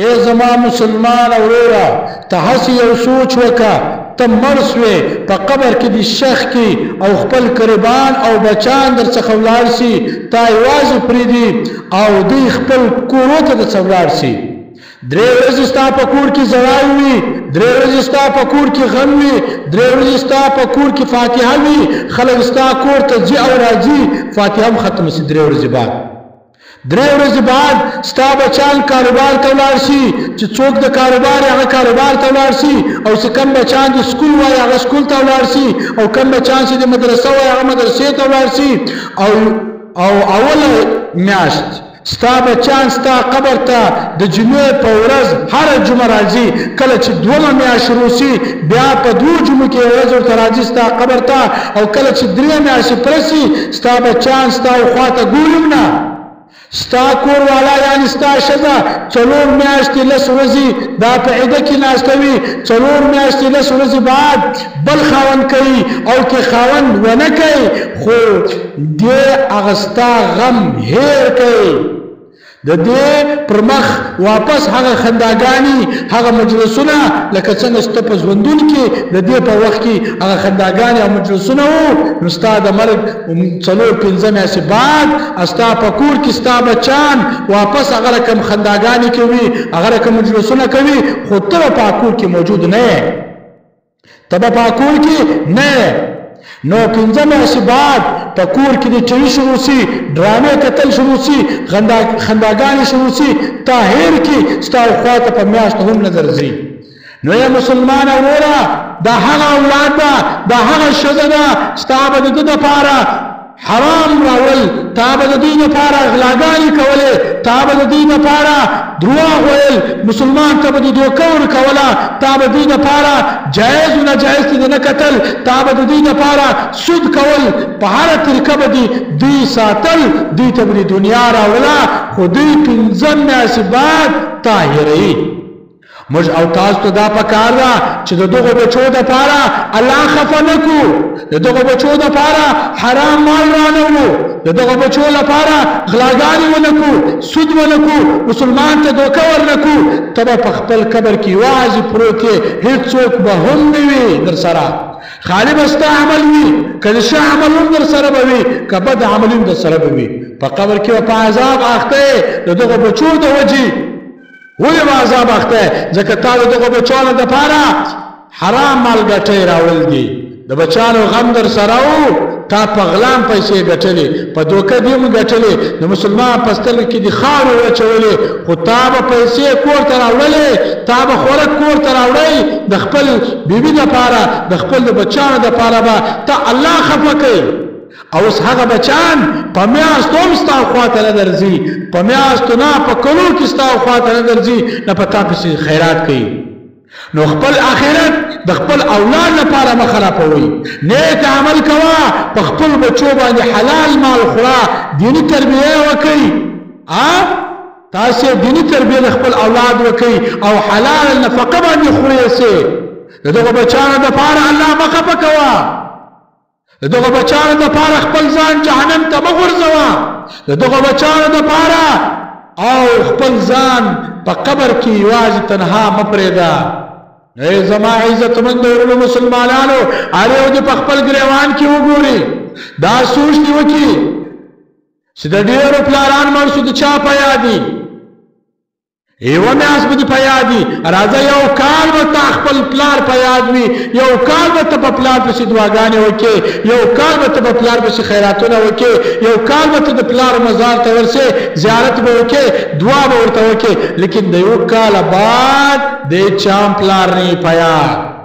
اے زما مسلمان اورورا ته هسې یو سوچ وکا ته مړ سوې په قبر کې د شیخ کې او خپل قربان او بچان در څخه ولاړ سي تا یوازې پرېږدي او دوی خپل کورو ته درڅخه ولاړ سي 3 ورځې ستا په کور کې زړاو وي 3 ورځې ستا په کور کې غم وي 3 ورځې ستا په کور کې فاتحه وي خلک ستا کور ته ځي او راځي فاتحه هم ختمه سي 3 ورځې بعد 3 ورځې بعد ستا بچان کاروبار ته ولاړ شي چې څوک د کاروبار هغه کاروبار ته ولاړ شي او چې کم بچان د سکول وای هغه سکول ته ولاړ شي او کم بچان چې د مدرسه وای هغه مدرسې ته ولاړ شي او اوله میاشت ستا بچان ستا قبر ته د جمعې په ورځ هر جمعه راځي کله چې 2 میاشت شروع شي بیا په 2 جمعو کې ورځ ورته راځي ستا قبر ته او کله چې 3 میاشتې پوره شي ستا بچان ستا خواته ګوري نه ستا کور والا یعنی ستا ښځه 4 میاشتې 10 ورځې دا په عده کې ناسته وي 4 میاشتې 10 ورځې بعد بل خاوند کوي او که خاوند ونه کوي خو دې هغه ستا غم هیر کوي د دې پر مخ واپس هغه خنداګانې هغه مجلسونه لکه څنګه چې په ژوندون کې د دې په وخت کې هغه خنداګانې او مجلسونه وو نو ستا د مرګ 4-5 میاشتې بعد ستا په کور کې ستا بچان واپس هغه رقم خنداګانې کوي هغه رقم مجلسونه کوي خو ته په کور کې موجود نه یې ته په کور کې نه نو 15 میاشتې بعد په کور کې د ټي وي شروع شي ډرامې کتل شروع شي خنداګانې شروع شي طاهر کې ستا خواته په میاشت هم نه درځي نو یا مسلمان وروره دا هغه اولاد ده دا هغه ښځه ده ستا به د ده دپاره حرام راول تا به د دوی دپاره غلاګانې کولې تا به د دوی دپاره دروغ ویل مسلمان ته به د دوکه ورکوله تا به دوی دپاره جایز و ناجایز ته نه کتل تا به د دوی دپاره سود کول په هره طریقه به دوی ساتل دوی ته به د دنیا راوړله خو دوی 15 میاشتې بعد طاهروي موږ او تاسو ته دا پکار ده چې د دغو بچو دپاره الله خفه نه کړو د دغو بچو دپاره حرام مال رانه وړو د دغو بچو لپاره غلاګانې ونه کړو سود ونه کړو مسلمان ته دوکه ورنه کړو ته به په خپل قبر کې یوازې پروت یې هېڅوک به هم نه وي در سره خالي به ستا عمل وي که د ښه عمل هم در سره به وي که بد عمل هم در سره به وي په قبر کې به په عذاب اخته یې د دغو بچو د وجې ولې به عذاب اخته ځکه تا د دغو بچانو دپاره حرام مال ګټۍ راوړل دي د بچانو غم در سره و تا په غلام پیسې ګټلې په دوکه دې هم ګټلې د مسلمان په سترګو کې دې خاورې واچولې خو تا به پیسې کور ته راوړلې تا به خوراک کور ته راوړی د خپل بیبي دپاره د خپل د بچانو دپاره به ته الله خفه کوي او اوس هغه بچان په میاشتو هم ستا خواته نه درځي په میاشتو نه په کلو کې ستا خواته نه درځي نه په تا پسې خیرات کوي نو خپل آخرت د خپل اولاد لپاره مه خرابوئ نیک عمل کوه په خپل بچو باندې حلال مال خوره دیني تربیه وکئ تاسې دیني تربیه د خپل اولاد وکئ او حلال نفقه باندې خورئ سې د دغو بچانو دپاره الله مه خفه کوه د دغه بچانو دپاره خپل ځان جهنم ته مه غورځوه د دغه بچانو دپاره او خپل ځان په قبر کې یوازې تنها مه پرېږده ای زما عزتمند ورونو مسلمانانو هر یو دې په خپل ګریوان کې وګوري دا سوچ دې وکړي چې د ډېرو پلاران مړ شو د چا په یاد دي یوه میاشت به دې په یاد وي راځه یو کال به تا خپل پلار په یاد وي یو کال به ته په پلار پسې دعاګانې وکړې یو کال به ته په پلار پسې خیراتونه وکړې یو کال به ته د پلار مزار ته ورسې زیارت به وکړې دعا به ورته وکړې لیکن د یو کاله بعد د چا پلار نه په یاد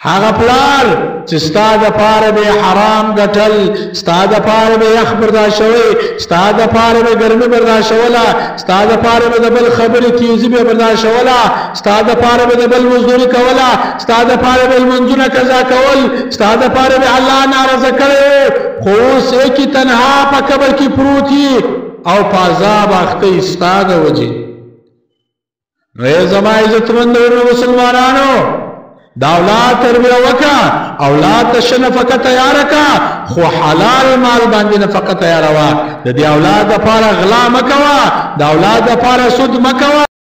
هغه پلار چې ستا دپاره به حرام ګټل ستا دپاره به یخ برداشت شوی ستا دپاره به ګرمي برداشت شوله ستا دپاره به د بل خبرې تیزي به برداشت شوله ستا دپاره به د بل مزدوري کوله ستا دپاره به لمونځونه قضا کول ستا دپاره به الله ناراضه کړی خو اوس یې تنها په قبر کې پروت او په عذاب اخته ستا د وجې نو ای زما عزتمند ورونو مسلمانانو دا اولاد تربیه وکا اولاد ته ښه نفقه تیاره کا خو حلال مال باندې نفقه تیاره وا د دې اولاد دپاره غلا مه کوه د اولاد دپاره سود مه کوه